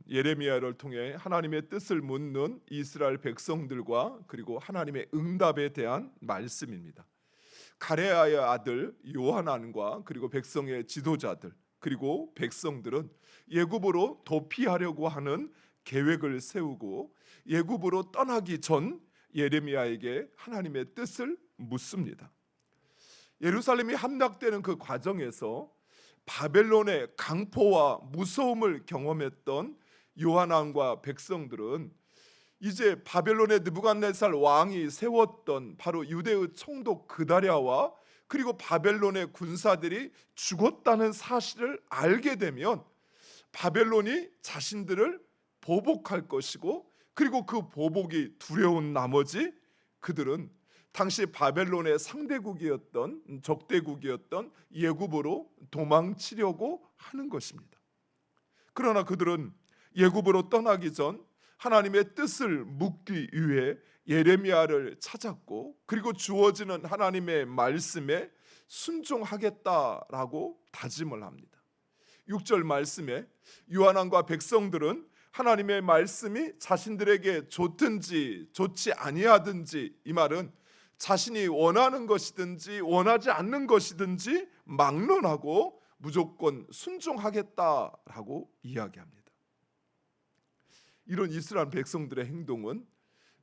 예레미야를 통해 하나님의 뜻을 묻는 이스라엘 백성들과 그리고 하나님의 응답에 대한 말씀입니다. 가레아의 아들 요하난과 그리고 백성의 지도자들 그리고 백성들은 예굽으로 도피하려고 하는 계획을 세우고 예굽으로 떠나기 전 예레미야에게 하나님의 뜻을 묻습니다. 예루살렘이 함락되는 그 과정에서 바벨론의 강포와 무서움을 경험했던 요하난과 백성들은 이제 바벨론의 느부갓네살 왕이 세웠던 바로 유대의 총독 그다랴와 그리고 바벨론의 군사들이 죽었다는 사실을 알게 되면 바벨론이 자신들을 보복할 것이고 그리고 그 보복이 두려운 나머지 그들은 당시 바벨론의 상대국이었던 적대국이었던 예굽으로 도망치려고 하는 것입니다. 그러나 그들은 예굽으로 떠나기 전 하나님의 뜻을 묻기 위해 예레미야를 찾았고 그리고 주어지는 하나님의 말씀에 순종하겠다라고 다짐을 합니다. 6절 말씀에 요한왕과 백성들은 하나님의 말씀이 자신들에게 좋든지 좋지 아니하든지, 이 말은 자신이 원하는 것이든지 원하지 않는 것이든지 막론하고 무조건 순종하겠다라고 이야기합니다. 이런 이스라엘 백성들의 행동은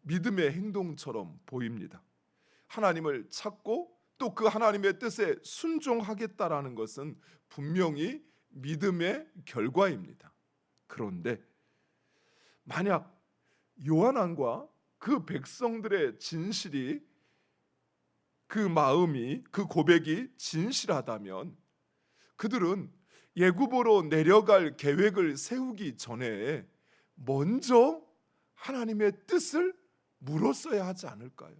믿음의 행동처럼 보입니다. 하나님을 찾고 또 그 하나님의 뜻에 순종하겠다라는 것은 분명히 믿음의 결과입니다. 그런데 만약 요한왕과 그 백성들의 진실이, 그 마음이, 그 고백이 진실하다면 그들은 예굽으로 내려갈 계획을 세우기 전에 먼저 하나님의 뜻을 물었어야 하지 않을까요?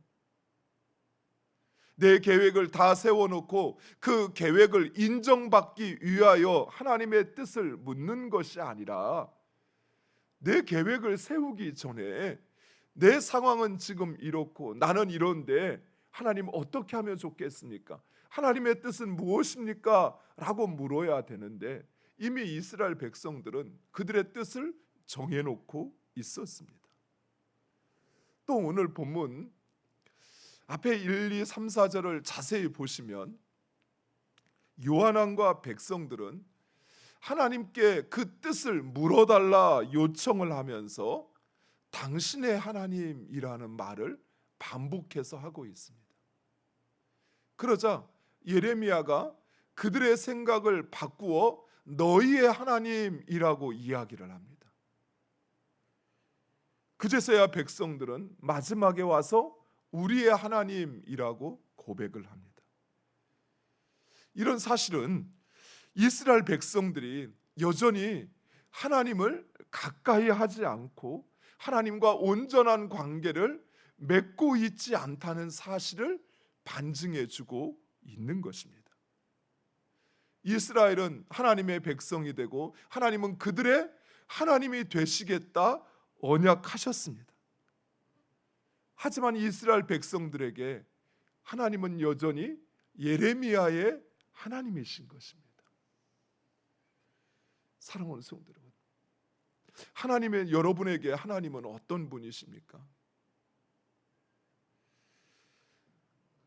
내 계획을 다 세워놓고 그 계획을 인정받기 위하여 하나님의 뜻을 묻는 것이 아니라 내 계획을 세우기 전에 내 상황은 지금 이렇고 나는 이런데 하나님 어떻게 하면 좋겠습니까? 하나님의 뜻은 무엇입니까? 라고 물어야 되는데 이미 이스라엘 백성들은 그들의 뜻을 정해놓고 있었습니다. 또 오늘 본문 앞에 1, 2, 3, 4절을 자세히 보시면 요한왕과 백성들은 하나님께 그 뜻을 물어달라 요청을 하면서 당신의 하나님이라는 말을 반복해서 하고 있습니다. 그러자 예레미야가 그들의 생각을 바꾸어 너희의 하나님이라고 이야기를 합니다. 그제서야 백성들은 마지막에 와서 우리의 하나님이라고 고백을 합니다. 이런 사실은 이스라엘 백성들이 여전히 하나님을 가까이 하지 않고 하나님과 온전한 관계를 맺고 있지 않다는 사실을 반증해 주고 있는 것입니다. 이스라엘은 하나님의 백성이 되고 하나님은 그들의 하나님이 되시겠다 언약하셨습니다. 하지만 이스라엘 백성들에게 하나님은 여전히 예레미야의 하나님이신 것입니다. 사랑하는 성도 여러분, 하나님의 여러분에게 하나님은 어떤 분이십니까?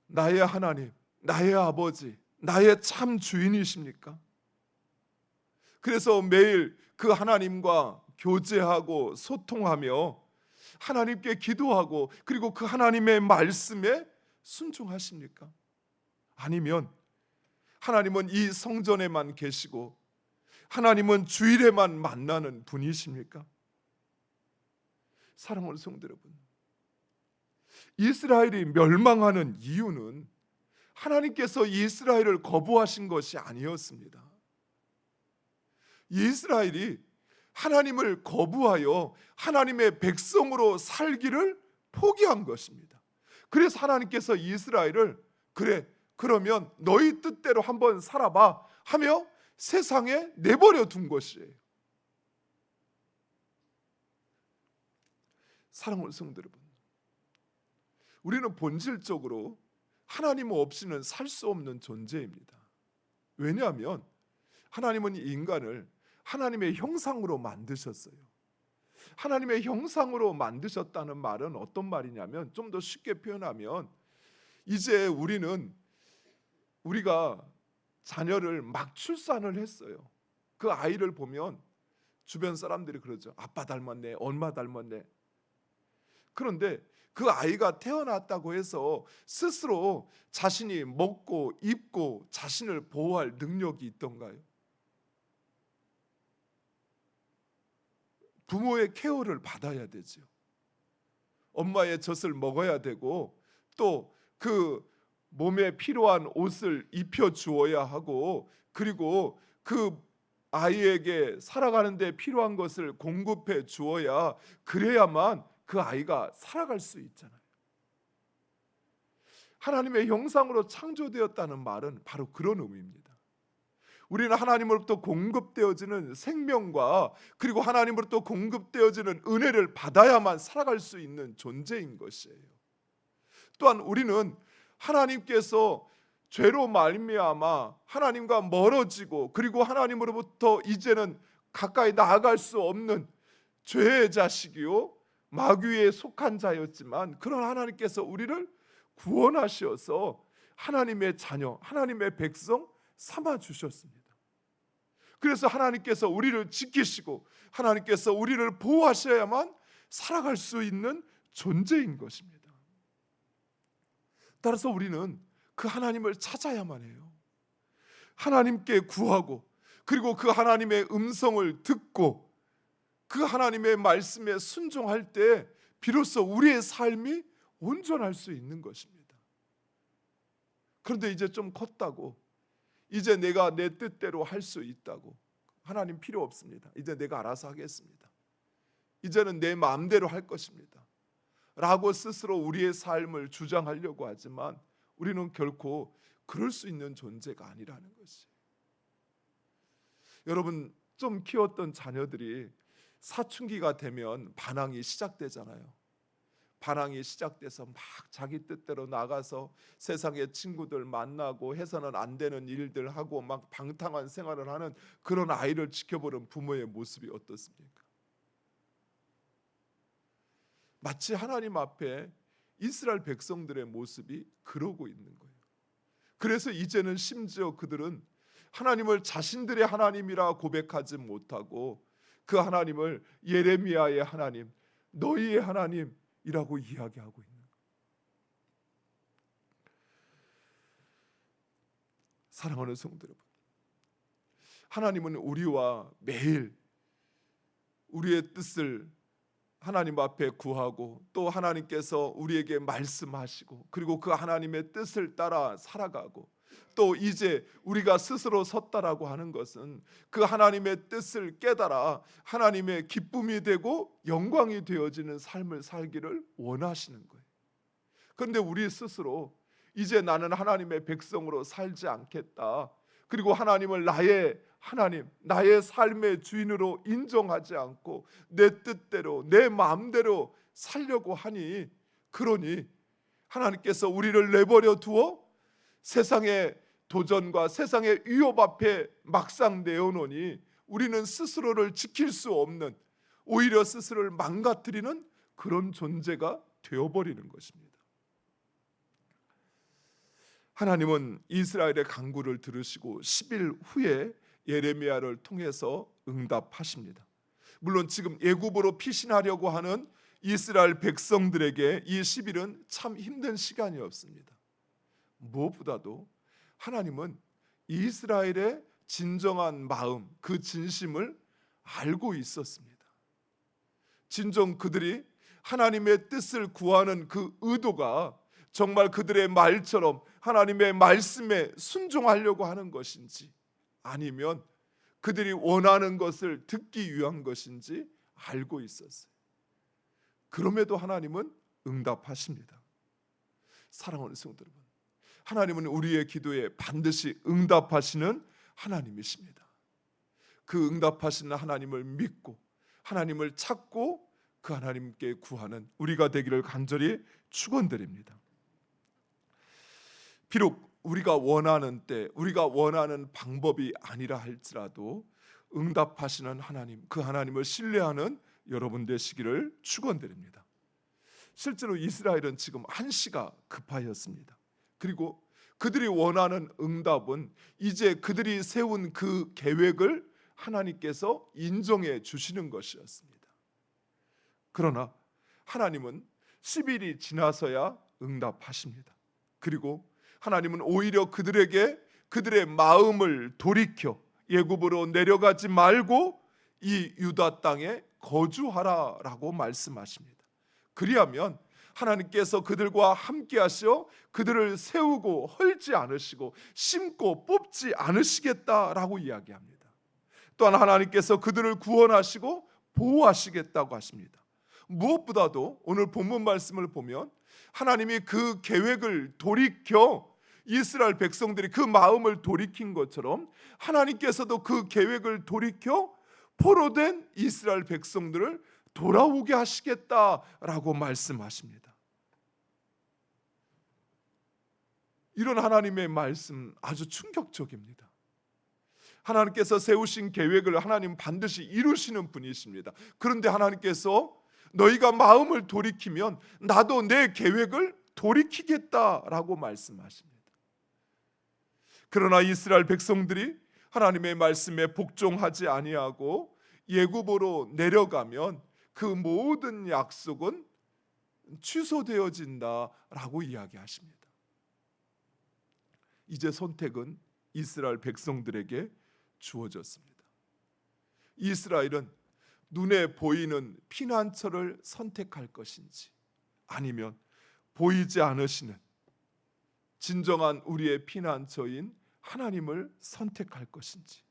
나의 하나님, 나의 아버지, 나의 참 주인이십니까? 그래서 매일 그 하나님과 교제하고 소통하며 하나님께 기도하고 그리고 그 하나님의 말씀에 순종하십니까? 아니면 하나님은 이 성전에만 계시고 하나님은 주일에만 만나는 분이십니까? 사랑하는 성도 여러분, 이스라엘이 멸망하는 이유는 하나님께서 이스라엘을 거부하신 것이 아니었습니다. 이스라엘이 하나님을 거부하여 하나님의 백성으로 살기를 포기한 것입니다. 그래서 하나님께서 이스라엘을 그래, 그러면 너희 뜻대로 한번 살아봐 하며 세상에 내버려 둔 것이에요. 사랑하는 성도 여러분, 우리는 본질적으로 하나님 없이는 살 수 없는 존재입니다. 왜냐하면 하나님은 인간을 하나님의 형상으로 만드셨어요. 하나님의 형상으로 만드셨다는 말은 어떤 말이냐면, 좀 더 쉽게 표현하면 이제 우리가 자녀를 막 출산을 했어요. 그 아이를 보면 주변 사람들이 그러죠. 아빠 닮았네, 엄마 닮았네. 그런데 그 아이가 태어났다고 해서 스스로 자신이 먹고 입고 자신을 보호할 능력이 있던가요? 부모의 케어를 받아야 되죠. 엄마의 젖을 먹어야 되고, 또 그 몸에 필요한 옷을 입혀 주어야 하고, 그리고 그 아이에게 살아가는 데 필요한 것을 공급해 주어야, 그래야만 그 아이가 살아갈 수 있잖아요. 하나님의 형상으로 창조되었다는 말은 바로 그런 의미입니다. 우리는 하나님으로부터 공급되어지는 생명과, 그리고 하나님으로부터 공급되어지는 은혜를 받아야만 살아갈 수 있는 존재인 것이에요. 또한 우리는 하나님께서 죄로 말미암아 하나님과 멀어지고, 그리고 하나님으로부터 이제는 가까이 나아갈 수 없는 죄의 자식이요 마귀에 속한 자였지만, 그런 하나님께서 우리를 구원하셔서 하나님의 자녀, 하나님의 백성 삼아 주셨습니다. 그래서 하나님께서 우리를 지키시고 하나님께서 우리를 보호하셔야만 살아갈 수 있는 존재인 것입니다. 따라서 우리는 그 하나님을 찾아야만 해요. 하나님께 구하고, 그리고 그 하나님의 음성을 듣고 그 하나님의 말씀에 순종할 때 비로소 우리의 삶이 온전할 수 있는 것입니다. 그런데 이제 좀 컸다고, 이제 내가 내 뜻대로 할 수 있다고, 하나님 필요 없습니다, 이제 내가 알아서 하겠습니다, 이제는 내 마음대로 할 것입니다 라고 스스로 우리의 삶을 주장하려고 하지만, 우리는 결코 그럴 수 있는 존재가 아니라는 것이. 여러분, 좀 키웠던 자녀들이 사춘기가 되면 반항이 시작되잖아요. 반항이 시작돼서 막 자기 뜻대로 나가서 세상의 친구들 만나고 해서는 안 되는 일들 하고 막 방탕한 생활을 하는 그런 아이를 지켜보는 부모의 모습이 어떻습니까? 마치 하나님 앞에 이스라엘 백성들의 모습이 그러고 있는 거예요. 그래서 이제는 심지어 그들은 하나님을 자신들의 하나님이라 고백하지 못하고 그 하나님을 예레미야의 하나님, 너희의 하나님이라고 이야기하고 있는 거예요. 사랑하는 성도 여러분, 하나님은 우리와 매일 우리의 뜻을 하나님 앞에 구하고, 또 하나님께서 우리에게 말씀하시고, 그리고 그 하나님의 뜻을 따라 살아가고, 또 이제 우리가 스스로 섰다라고 하는 것은 그 하나님의 뜻을 깨달아 하나님의 기쁨이 되고 영광이 되어지는 삶을 살기를 원하시는 거예요. 그런데 우리 스스로 이제 나는 하나님의 백성으로 살지 않겠다, 그리고 하나님을 나의 하나님, 나의 삶의 주인으로 인정하지 않고 내 뜻대로 내 마음대로 살려고 하니, 그러니 하나님께서 우리를 내버려 두어 세상의 도전과 세상의 위협 앞에 막상 내어놓으니 우리는 스스로를 지킬 수 없는, 오히려 스스로를 망가뜨리는 그런 존재가 되어버리는 것입니다. 하나님은 이스라엘의 간구를 들으시고 10일 후에 예레미야를 통해서 응답하십니다. 물론 지금 애굽으로 피신하려고 하는 이스라엘 백성들에게 이 10일은 참 힘든 시간이었습니다. 무엇보다도 하나님은 이스라엘의 진정한 마음, 그 진심을 알고 있었습니다. 진정 그들이 하나님의 뜻을 구하는 그 의도가 정말 그들의 말처럼 하나님의 말씀에 순종하려고 하는 것인지, 아니면 그들이 원하는 것을 듣기 위한 것인지 알고 있었어요. 그럼에도 하나님은 응답하십니다. 사랑하는 성도 여러분, 하나님은 우리의 기도에 반드시 응답하시는 하나님이십니다. 그 응답하시는 하나님을 믿고 하나님을 찾고 그 하나님께 구하는 우리가 되기를 간절히 축원드립니다. 비록 우리가 원하는 때, 우리가 원하는 방법이 아니라 할지라도 응답하시는 하나님, 그 하나님을 신뢰하는 여러분 되시기를 축원드립니다. 실제로 이스라엘은 지금 한시가 급하였습니다. 그리고 그들이 원하는 응답은 이제 그들이 세운 그 계획을 하나님께서 인정해 주시는 것이었습니다. 그러나 하나님은 10일이 지나서야 응답하십니다. 그리고 하나님은 오히려 그들에게 그들의 마음을 돌이켜 애굽으로 내려가지 말고 이 유다 땅에 거주하라라고 말씀하십니다. 그리하면 하나님께서 그들과 함께 하시어 그들을 세우고 헐지 않으시고 심고 뽑지 않으시겠다라고 이야기합니다. 또한 하나님께서 그들을 구원하시고 보호하시겠다고 하십니다. 무엇보다도 오늘 본문 말씀을 보면 하나님이 그 계획을 돌이켜 이스라엘 백성들이 그 마음을 돌이킨 것처럼 하나님께서도 그 계획을 돌이켜 포로된 이스라엘 백성들을 돌아오게 하시겠다라고 말씀하십니다. 이런 하나님의 말씀 아주 충격적입니다. 하나님께서 세우신 계획을 하나님 반드시 이루시는 분이십니다. 그런데 하나님께서 너희가 마음을 돌이키면 나도 내 계획을 돌이키겠다라고 말씀하십니다. 그러나 이스라엘 백성들이 하나님의 말씀에 복종하지 아니하고 애굽으로 내려가면 그 모든 약속은 취소되어진다라고 이야기하십니다. 이제 선택은 이스라엘 백성들에게 주어졌습니다. 이스라엘은 눈에 보이는 피난처를 선택할 것인지 아니면 보이지 않으시는 진정한 우리의 피난처인 하나님을 선택할 것인지,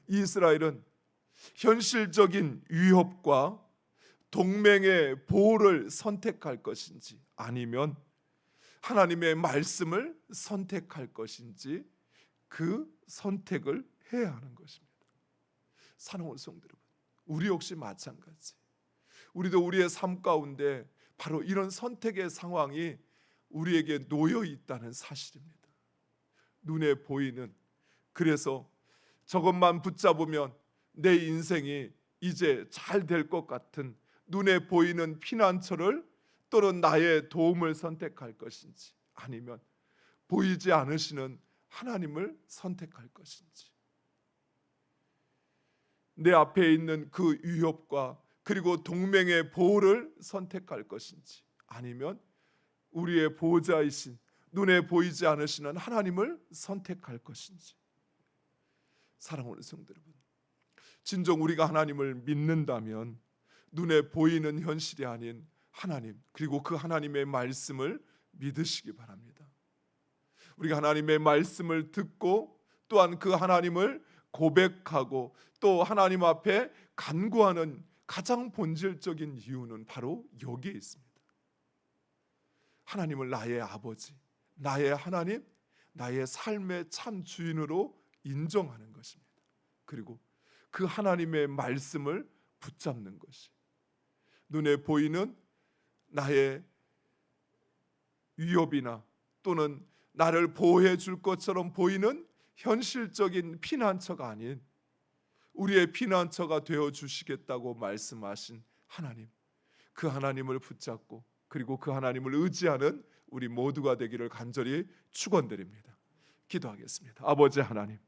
이스라엘은 현실적인 위협과 동맹의 보호를 선택할 것인지 아니면 하나님의 말씀을 선택할 것인지 그 선택을 해야 하는 것입니다. 사랑하는 성도 여러분, 우리 역시 마찬가지. 우리도 우리의 삶 가운데 바로 이런 선택의 상황이 우리에게 놓여 있다는 사실입니다. 눈에 보이는, 그래서 저것만 붙잡으면 내 인생이 이제 잘 될 것 같은 눈에 보이는 피난처를 또는 나의 도움을 선택할 것인지 아니면 보이지 않으시는 하나님을 선택할 것인지, 내 앞에 있는 그 위협과 그리고 동맹의 보호를 선택할 것인지 아니면 우리의 보호자이신 눈에 보이지 않으시는 하나님을 선택할 것인지. 사랑하는 성도 여러분, 진정 우리가 하나님을 믿는다면 눈에 보이는 현실이 아닌 하나님, 그리고 그 하나님의 말씀을 믿으시기 바랍니다. 우리가 하나님의 말씀을 듣고 또한 그 하나님을 고백하고 또 하나님 앞에 간구하는 가장 본질적인 이유는 바로 여기에 있습니다. 하나님을 나의 아버지, 나의 하나님, 나의 삶의 참 주인으로 인정하는 것입니다. 그리고 그 하나님의 말씀을 붙잡는 것이 눈에 보이는 나의 위협이나 또는 나를 보호해 줄 것처럼 보이는 현실적인 피난처가 아닌 우리의 피난처가 되어 주시겠다고 말씀하신 하나님, 그 하나님을 붙잡고 그리고 그 하나님을 의지하는 우리 모두가 되기를 간절히 축원드립니다. 기도하겠습니다. 아버지 하나님,